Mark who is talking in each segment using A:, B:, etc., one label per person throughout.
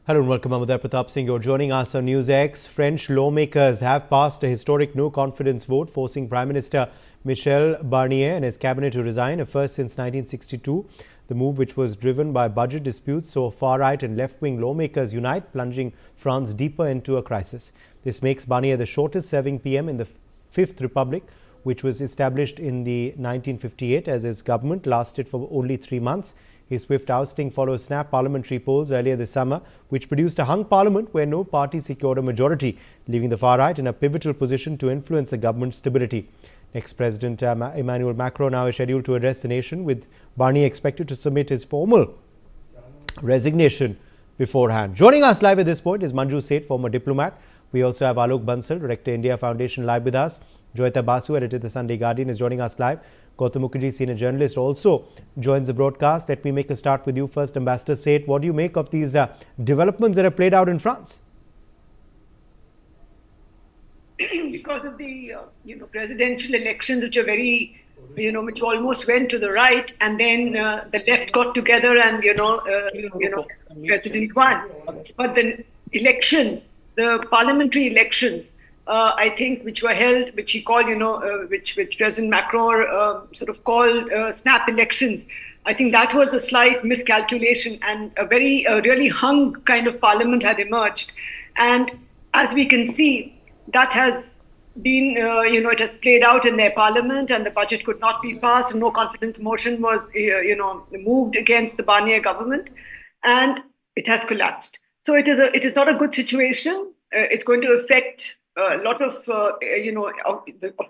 A: Hello and welcome. Amudar Pratap Singh. You're joining us on NewsX. French lawmakers have passed a historic no-confidence vote forcing Prime Minister Michel Barnier and his cabinet to resign, a first since 1962. The move, which was driven by budget disputes, saw far-right and left-wing lawmakers unite, plunging France deeper into a crisis. This makes Barnier the shortest-serving PM in the Fifth Republic, which was established in the 1958 as his government lasted for only 3 months. His swift ousting follows snap parliamentary polls earlier this summer, which produced a hung parliament where no party secured a majority, leaving the far-right in a pivotal position to influence the government's stability. Next, President Emmanuel Macron now is scheduled to address the nation, with Barnier expected to submit his formal resignation beforehand. Joining us live at this point is Manju Seth, former diplomat. We also have Alok Bansal, Director, India Foundation, live with us. Joyita Basu, editor of the Sunday Guardian, is joining us live. Gautam Mukherjee, senior journalist, also joins the broadcast. Let me make a start with you first, Ambassador Seth. What do you make of these developments that have played out in France?
B: Because of the presidential elections, which are very, which almost went to the right, and then the left got together and president won. But the elections, the parliamentary elections, I think, which were held, which he called, which President Macron sort of called snap elections. I think that was a slight miscalculation, and a very really hung kind of parliament had emerged. And as we can see, that has been, it has played out in their parliament, and the budget could not be passed. No confidence motion was, moved against the Barnier government, and it has collapsed. So it is not a good situation. It's going to affect a lot of, of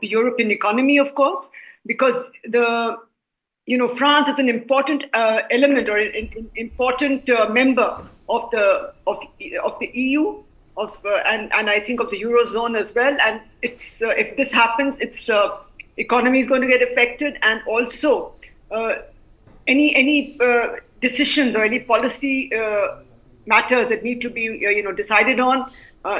B: the European economy, of course, because France is an important element or an important member of the EU, and I think of the Eurozone as well. And it's if this happens, its economy is going to get affected, and also any decisions or any policy matters that need to be decided on.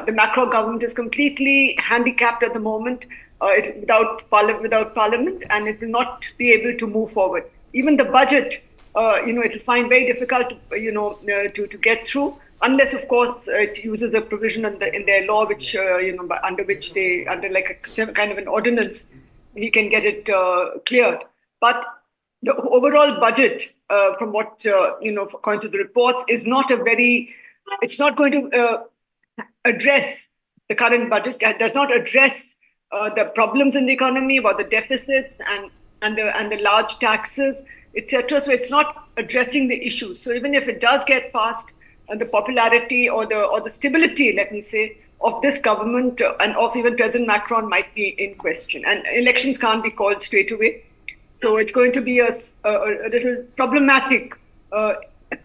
B: The Macron government is completely handicapped at the moment without parliament, and it will not be able to move forward. Even the budget, it will find very difficult, to get through, unless, of course, it uses a provision in their law, which under which they, under like a kind of an ordinance, he can get it cleared. But the overall budget, from what according to the reports, is not a very. It's not going to address the current budget. It does not address the problems in the economy, about the deficits and the large taxes, etc. So it's not addressing the issues. So even if it does get passed, the popularity or the stability, let me say, of this government and of even President Macron might be in question. And elections can't be called straight away. So it's going to be a little problematic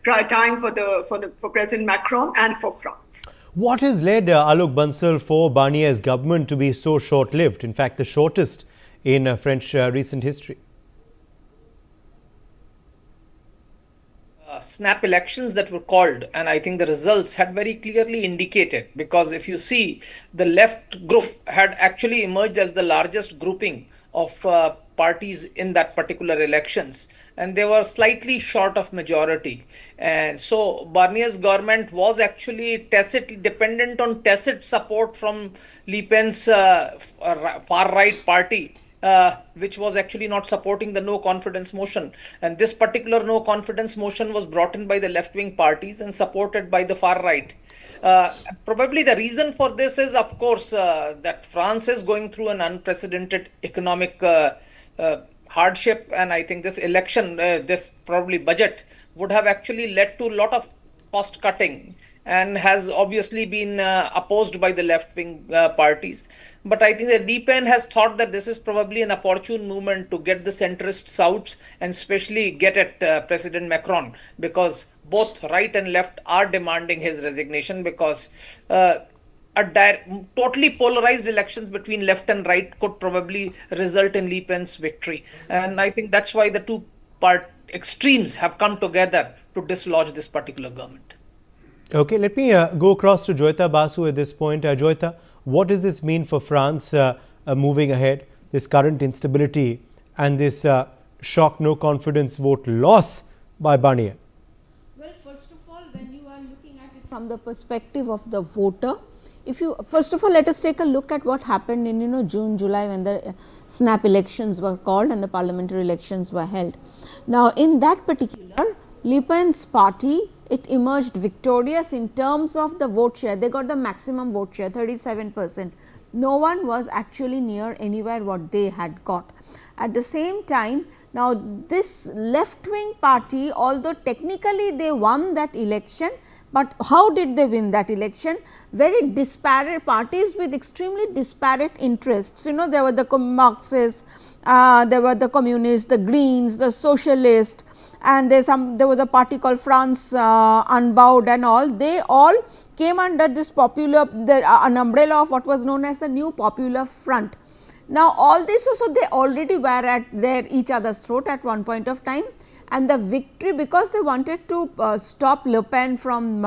B: time for President Macron and for France.
A: What has led Alok Bansal for Barnier's government to be so short-lived? In fact, the shortest in French recent history.
C: Snap elections that were called, and I think the results had very clearly indicated, because if you see, the left group had actually emerged as the largest grouping of parties in that particular elections, and they were slightly short of majority. And so Barnier's government was actually dependent on tacit support from Le Pen's far-right party, which was actually not supporting the no confidence motion. And this particular no confidence motion was brought in by the left-wing parties and supported by the far right. Probably the reason for this is, of course, that France is going through an unprecedented economic hardship, and I think this election, this probably budget, would have actually led to a lot of cost cutting, and has obviously been opposed by the left-wing parties. But I think that Le Pen has thought that this is probably an opportune movement to get the centrists out, and especially get at President Macron, because both right and left are demanding his resignation, because totally polarized elections between left and right could probably result in Le Pen's victory. And I think that's why the two extremes have come together to dislodge this particular government.
A: Okay, let me go across to Joyita Basu at this point. Joyita, what does this mean for France moving ahead, this current instability and this shock no confidence vote loss by Barnier?
D: Well, first of all, when you are looking at it from the perspective of the voter. If you first of all, let us take a look at what happened in June, July, when the snap elections were called and the parliamentary elections were held. Now, in that particular, Le Pen's party, it emerged victorious in terms of the vote share. They got the maximum vote share, 37%. No one was actually near anywhere what they had got. At the same time, now this left wing party, although technically they won that election, but how did they win that election? Very disparate parties with extremely disparate interests. There were the Marxists, there were the communists, the Greens, the socialists, and there was a party called France Unbowed and all. They all came under this an umbrella of what was known as the New Popular Front. Now, all this also they already were at each other's throat at one point of time, and the victory, because they wanted to stop Le Pen from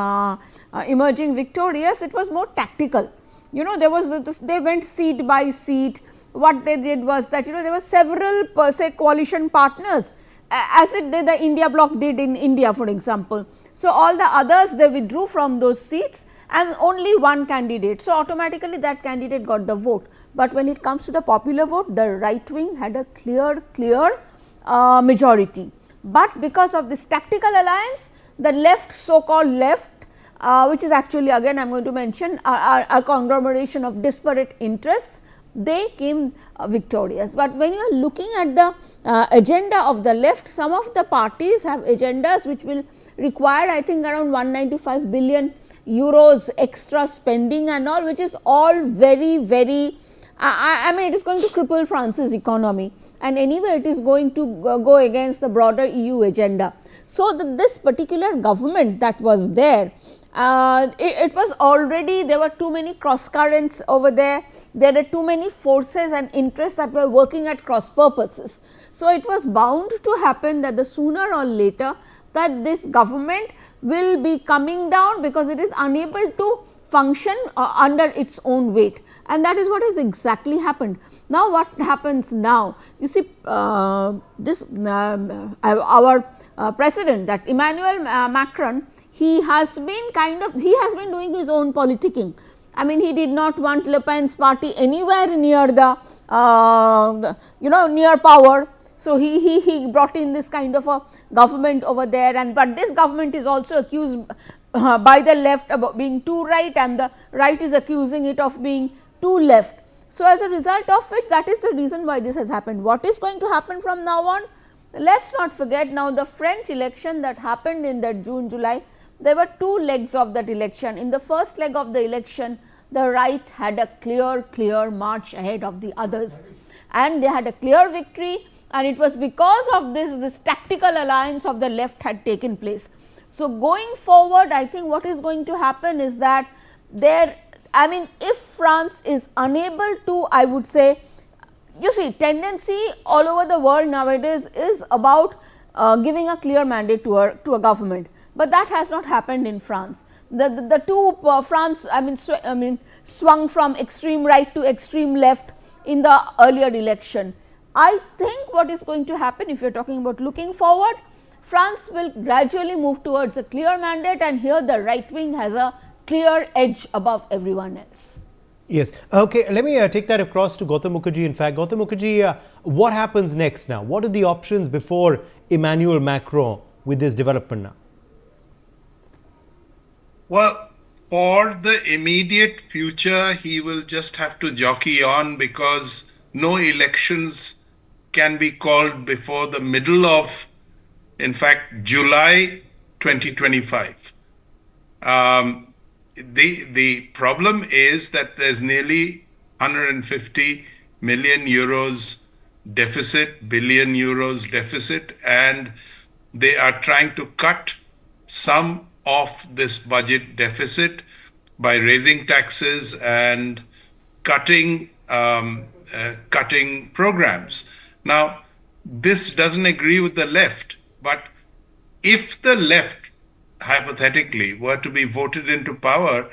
D: emerging victorious, it was more tactical. There was they went seat by seat. What they did was that there were several per se coalition partners, as the India bloc did in India, for example. So, all the others they withdrew from those seats and only one candidate. So, automatically that candidate got the vote. But when it comes to the popular vote, the right wing had a clear majority. But because of this tactical alliance, the left, so called left, which is actually again I am going to mention a conglomeration of disparate interests, they came victorious. But when you are looking at the agenda of the left, some of the parties have agendas which will require, I think, around 195 billion euros extra spending and all, which is all very I mean, it is going to cripple France's economy, and anyway it is going to go against the broader EU agenda. So, this particular government that was there, it was already, there were too many cross currents over there. There are too many forces and interests that were working at cross purposes. So, it was bound to happen that the sooner or later that this government will be coming down, because it is unable to function under its own weight, and that is what has exactly happened. Now, what happens now? You see, our president, that Emmanuel Macron, he has been doing his own politicking. I mean, he did not want Le Pen's party anywhere near the near power. So, he brought in this kind of a government over there, but this government is also accused by the left about being too right, and the right is accusing it of being too left. So, as a result of which, that is the reason why this has happened. What is going to happen from now on? Let us not forget, now the French election that happened in that June, July, there were two legs of that election. In the first leg of the election, the right had a clear march ahead of the others, and they had a clear victory, and it was because of this tactical alliance of the left had taken place. So, going forward, I think what is going to happen is that if France is unable to, I would say, you see, tendency all over the world nowadays is about giving a clear mandate to a government, but that has not happened in France. The two France, swung from extreme right to extreme left in the earlier election. I think what is going to happen, if you are talking about looking forward, France will gradually move towards a clear mandate, and here the right wing has a clear edge above everyone else.
A: Yes. Okay. Let me take that across to Gautam Mukherjee. In fact, Gautam Mukherjee, what happens next now? What are the options before Emmanuel Macron with this development now?
E: Well, for the immediate future, he will just have to jockey on, because no elections can be called before the middle of, in fact, July 2025. The problem is that there's nearly 150 million euros deficit, billion euros deficit, and they are trying to cut some of this budget deficit by raising taxes and cutting programs. Now, this doesn't agree with the left, but if the left, hypothetically, were to be voted into power,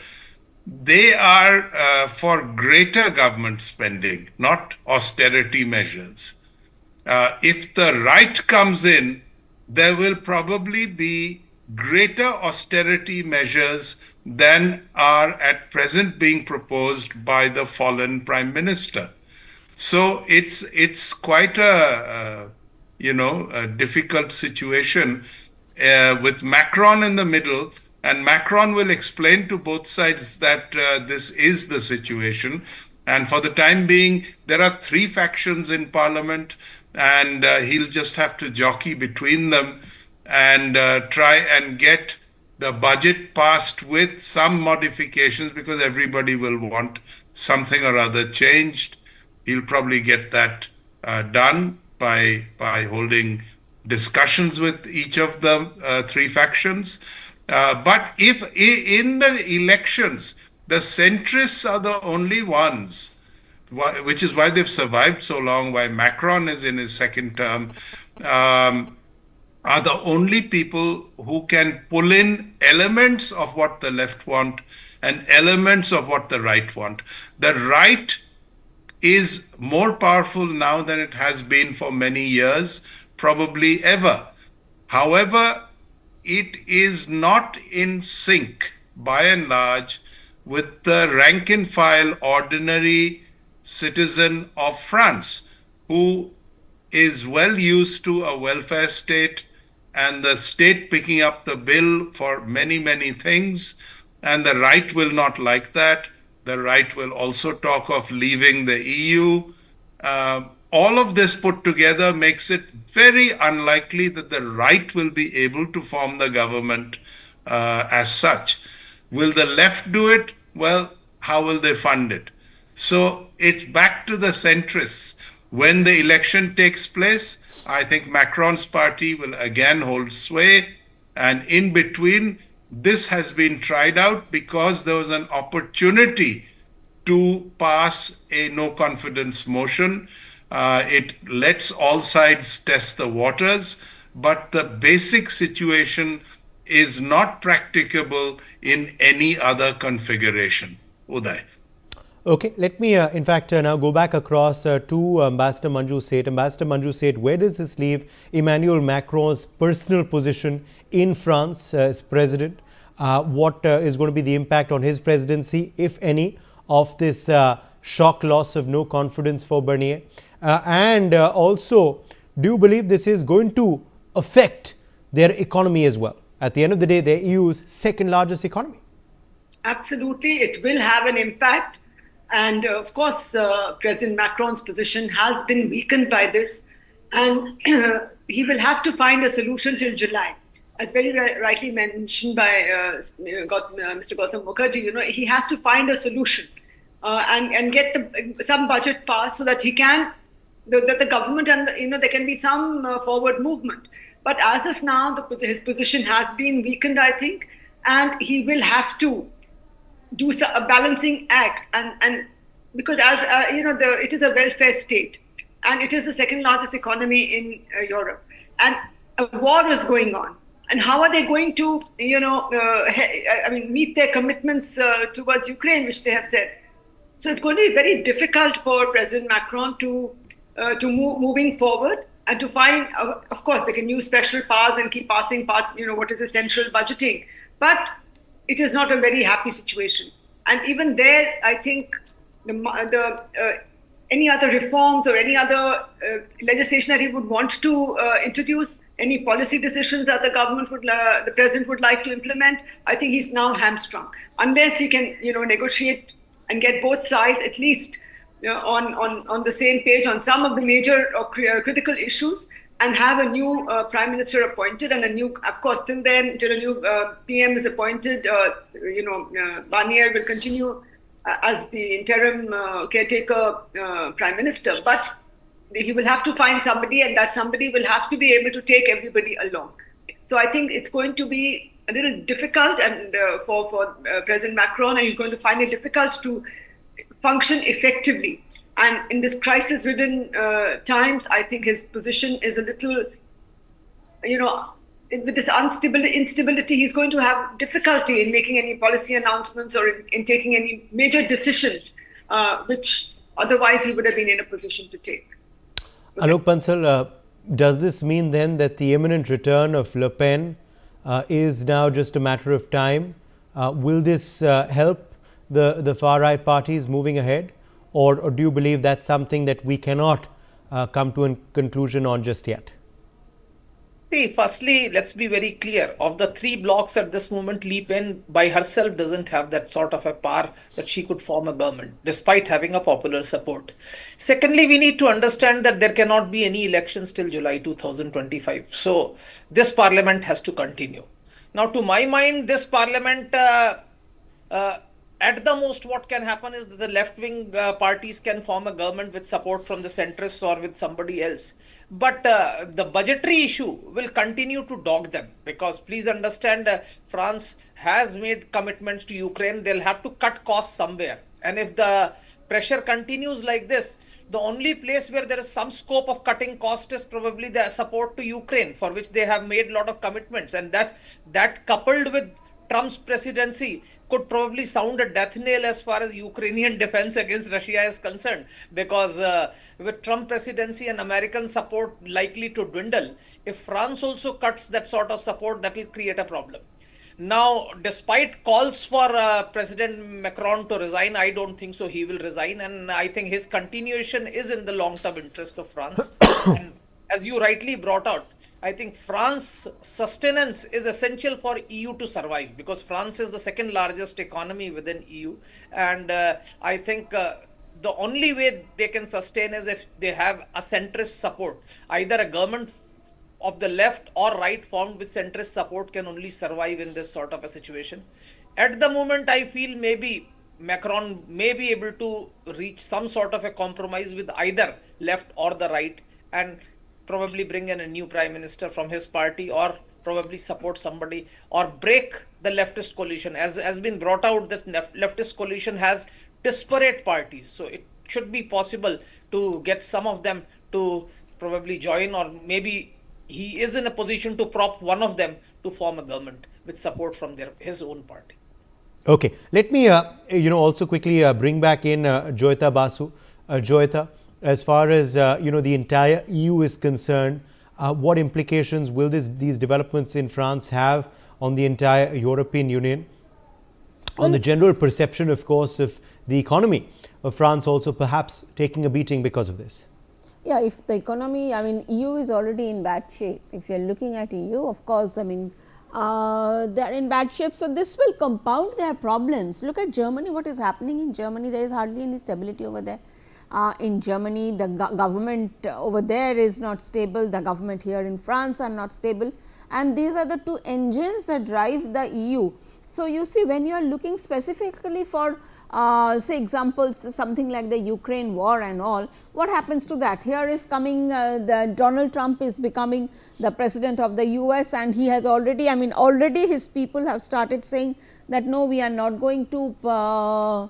E: they are for greater government spending, not austerity measures. If the right comes in, there will probably be greater austerity measures than are at present being proposed by the fallen Prime Minister. So it's quite a difficult situation with Macron in the middle, and Macron will explain to both sides that this is the situation. And for the time being, there are three factions in Parliament, and he'll just have to jockey between them and try and get the budget passed with some modifications, because everybody will want something or other changed. He'll probably get that done by holding discussions with each of the three factions. But if in the elections, the centrists are the only ones, which is why they've survived so long, why Macron is in his second term, are the only people who can pull in elements of what the left want and elements of what the right want. The right is more powerful now than it has been for many years, probably ever. However, it is not in sync, by and large, with the rank and file ordinary citizen of France, who is well used to a welfare state and the state picking up the bill for many, many things. And the right will not like that. The right will also talk of leaving the EU. All of this put together makes it very unlikely that the right will be able to form the government as such. Will the left do it? Well, how will they fund it? So it's back to the centrists. When the election takes place, I think Macron's party will again hold sway. And in between, this has been tried out because there was an opportunity to pass a no confidence motion. It lets all sides test the waters, but the basic situation is not practicable in any other configuration. Uday.
A: Okay, let me in fact now go back across to Ambassador Manju Seth. Ambassador Manju Seth, where does this leave Emmanuel Macron's personal position in France as president? What is going to be the impact on his presidency, if any, of this shock loss of no confidence for Barnier? And also, do you believe this is going to affect their economy as well? At the end of the day, they're EU's second largest economy.
B: Absolutely, it will have an impact. And of course, President Macron's position has been weakened by this. And he will have to find a solution till July. As very rightly mentioned by Mr. Gautam Mukherjee, he has to find a solution and get some budget passed so that he can, that the government and there can be some forward movement. But as of now, his position has been weakened, I think, and he will have to do a balancing act, and because as it is a welfare state, and it is the second largest economy in Europe, and a war is going on. And how are they going to, meet their commitments towards Ukraine, which they have said? So it's going to be very difficult for President Macron to moving forward and to find. Of course, they can use special powers and keep passing what is essential budgeting, but it is not a very happy situation. And even there, I think any other reforms or any other legislation that he would want to introduce, any policy decisions that the president would like to implement, I think he's now hamstrung. Unless he can, negotiate and get both sides at least on the same page on some of the major or critical issues, and have a new prime minister appointed, and a new, of course, till then, till a new PM is appointed, Barnier will continue as the interim caretaker prime minister. But he will have to find somebody, and that somebody will have to be able to take everybody along. So I think it's going to be a little difficult and for President Macron, and he's going to find it difficult to function effectively. And in this crisis-ridden times, I think his position is a little, with this instability, he's going to have difficulty in making any policy announcements or in taking any major decisions, which otherwise he would have been in a position to take.
A: Alok Bansal, does this mean then that the imminent return of Le Pen is now just a matter of time. Will this help the far right parties moving ahead, or do you believe that's something that we cannot come to a conclusion on just yet?
C: See, firstly, let's be very clear. Of the three blocs at this moment, Le Pen by herself doesn't have that sort of a power that she could form a government, despite having a popular support. Secondly, we need to understand that there cannot be any elections till July 2025. So this parliament has to continue. Now, to my mind, this parliament, at the most, what can happen is that the left-wing parties can form a government with support from the centrists or with somebody else. But the budgetary issue will continue to dog them, because please understand, France has made commitments to Ukraine. They'll have to cut costs somewhere. And if the pressure continues like this, the only place where there is some scope of cutting cost is probably the support to Ukraine, for which they have made a lot of commitments. And that coupled with Trump's presidency could probably sound a death knell as far as Ukrainian defense against Russia is concerned, because with Trump presidency and American support likely to dwindle, if France also cuts that sort of support, that will create a problem. Now, despite calls for President Macron to resign, I don't think so he will resign, and I think his continuation is in the long-term interest of France. And as you rightly brought out, I think France's sustenance is essential for EU to survive, because France is the second largest economy within EU. And I think the only way they can sustain is if they have a centrist support. Either a government of the left or right formed with centrist support can only survive in this sort of a situation. At the moment, I feel maybe Macron may be able to reach some sort of a compromise with either left or the right, and probably bring in a new prime minister from his party, or probably support somebody, or break the leftist coalition. As has been brought out, that leftist coalition has disparate parties, so it should be possible to get some of them to probably join, or maybe he is in a position to prop one of them to form a government with support from his own party.
A: Okay, let me also quickly bring back in Joyita Basu. Joyita, as far as the entire EU is concerned, what implications will these developments in France have on the entire European Union, on the general perception, of course, of the economy of France also perhaps taking a beating because of this?
D: Yeah, if the economy, EU is already in bad shape. If you are looking at EU, of course, they are in bad shape. So, this will compound their problems. Look at Germany, what is happening in Germany, there is hardly any stability over there. In Germany, the government over there is not stable, the government here in France are not stable, and these are the two engines that drive the EU. So, you see, when you are looking specifically for say examples, something like the Ukraine war and all, what happens to that? Here is coming Donald Trump is becoming the president of the US, and he has already, already his people have started saying that no, we are not going to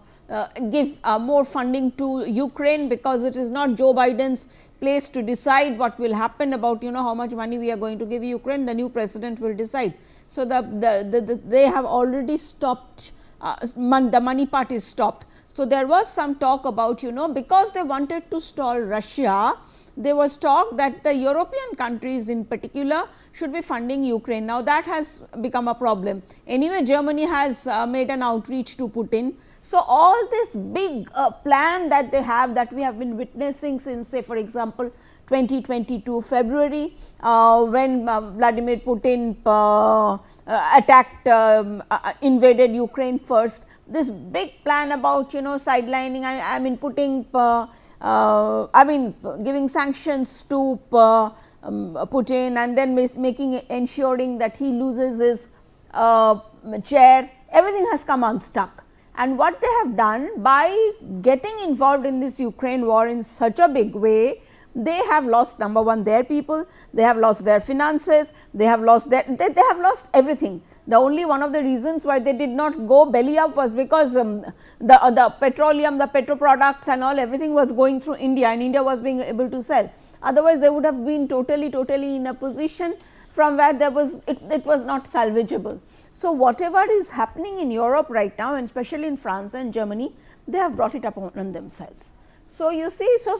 D: give more funding to Ukraine, because it is not Joe Biden's place to decide what will happen about how much money we are going to give Ukraine. The new president will decide. So, they have already stopped, the money part is stopped. So, there was some talk about because they wanted to stall Russia, there was talk that the European countries in particular should be funding Ukraine. Now, that has become a problem. Anyway, Germany has made an outreach to Putin. So, all this big plan that they have, that we have been witnessing since, say, for example, 2022 February, when Vladimir Putin attacked, invaded Ukraine first, this big plan about sidelining, putting, giving sanctions to Putin, and then ensuring that he loses his chair, everything has come unstuck. And what they have done by getting involved in this Ukraine war in such a big way, they have lost, number one, their people, they have lost their finances, they have lost they have lost everything. The only one of the reasons why they did not go belly up was because the petroleum, the petro products and all, everything was going through India, and India was being able to sell. Otherwise, they would have been totally in a position from where there was it was not salvageable. So, whatever is happening in Europe right now, and especially in France and Germany, they have brought it upon themselves. So, you see, so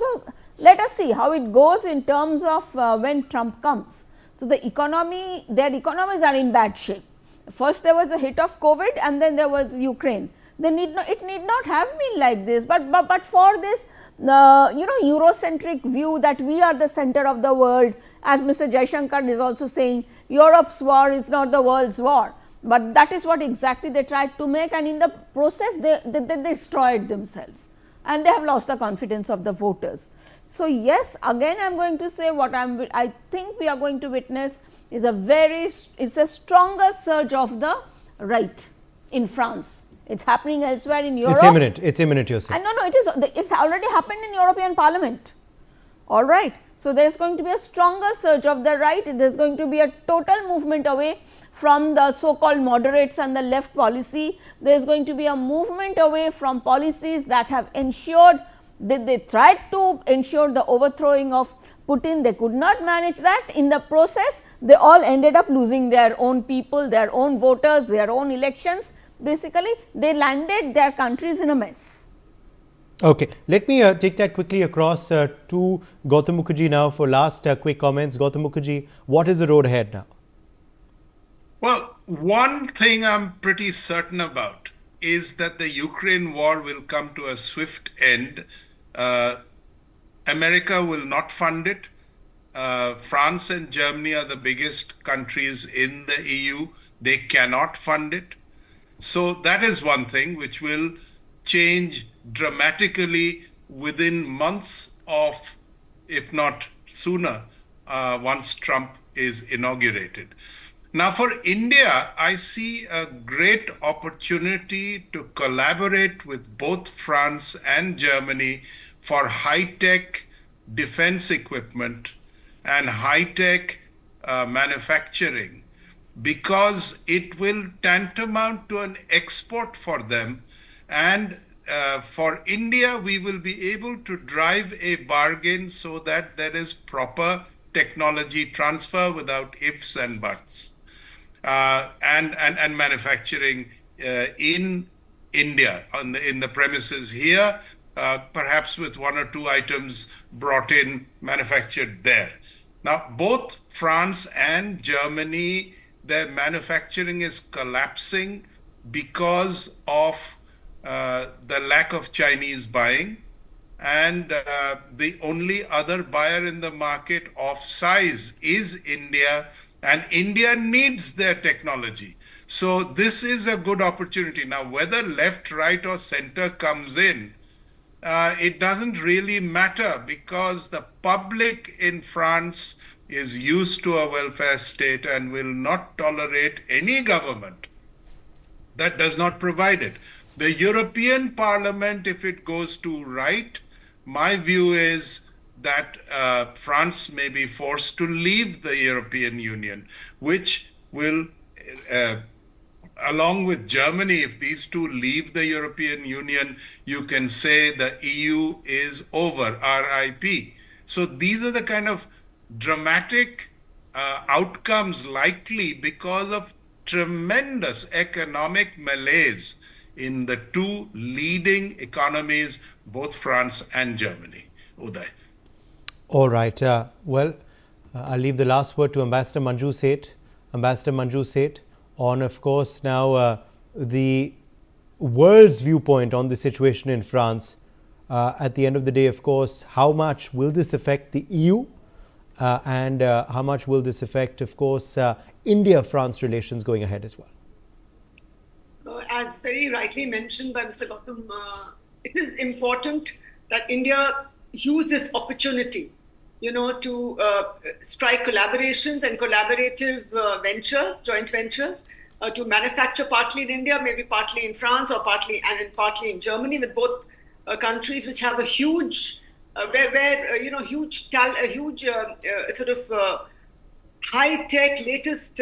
D: let us see how it goes in terms of when Trump comes. So, their economies are in bad shape. First there was a hit of COVID and then there was Ukraine. It need not have been like this, but for this Eurocentric view that we are the center of the world, as Mr. Jaishankar is also saying, Europe's war is not the world's war, but that is what exactly they tried to make, and in the process they destroyed themselves and they have lost the confidence of the voters. So, yes, again I am going to say what I think we are going to witness is it's a stronger surge of the right in France. It's happening elsewhere in Europe.
A: It's imminent, you're saying.
D: No, it's already happened in European Parliament. All right. So, there is going to be a stronger surge of the right. There is going to be a total movement away from the so called moderates and the left policy. There is going to be a movement away from policies that have ensured that they tried to ensure the overthrowing of Putin. They could not manage that. In the process, they all ended up losing their own people, their own voters, their own elections. Basically, they landed their countries in a mess.
A: Okay, let me take that quickly across to Gautam Mukherjee now for last quick comments. Gautam Mukherjee, what is the road ahead now?
E: Well, one thing I'm pretty certain about is that the Ukraine war will come to a swift end. America will not fund it. France and Germany are the biggest countries in the EU. They cannot fund it. So that is one thing which will change dramatically within months of, if not sooner, once Trump is inaugurated. Now for India, I see a great opportunity to collaborate with both France and Germany for high-tech defense equipment and high-tech manufacturing, because it will tantamount to an export for them. And for India, we will be able to drive a bargain so that there is proper technology transfer without ifs and buts. And manufacturing in India, in the premises here, perhaps with one or two items brought in, manufactured there. Now, both France and Germany, their manufacturing is collapsing because of the lack of Chinese buying. And the only other buyer in the market of size is India, and India needs their technology. So this is a good opportunity. Now, whether left, right, or center comes in, it doesn't really matter, because the public in France is used to a welfare state and will not tolerate any government that does not provide it. The European Parliament, if it goes to right, my view is that France may be forced to leave the European Union, which will, along with Germany, if these two leave the European Union, you can say the EU is over, RIP. So these are the kind of dramatic outcomes likely because of tremendous economic malaise in the two leading economies, both France and Germany. Uday.
A: All right. Well, I'll leave the last word to Ambassador Manju Seth. Ambassador Manju Seth, on, of course, now the world's viewpoint on the situation in France. At the end of the day, of course, how much will this affect the EU? And how much will this affect, of course, India-France relations going ahead as well?
B: As very rightly mentioned by Mr. Gautam, it is important that India use this opportunity, to strike collaborations and collaborative ventures, joint ventures, to manufacture partly in India, maybe partly in France, or partly in Germany, with both countries which have a huge, high-tech, latest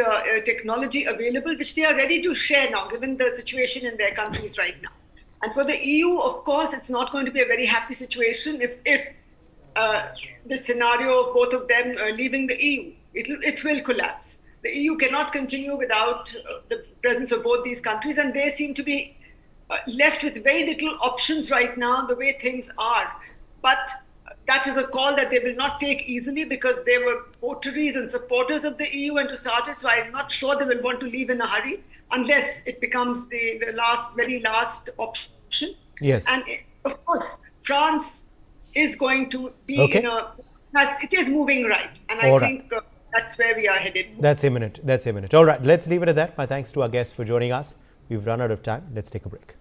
B: technology available, which they are ready to share now, given the situation in their countries right now. And for the EU, of course, it's not going to be a very happy situation if the scenario of both of them leaving the EU. It will collapse. The EU cannot continue without the presence of both these countries, and they seem to be left with very little options right now, the way things are. But that is a call that they will not take easily, because they were votaries and supporters of the EU and to start it. So I'm not sure they will want to leave in a hurry unless it becomes the very last option.
A: Yes.
B: And of course, France is going to be it is moving right. And I think that's where we are headed.
A: That's imminent. All right. Let's leave it at that. My thanks to our guests for joining us. We've run out of time. Let's take a break.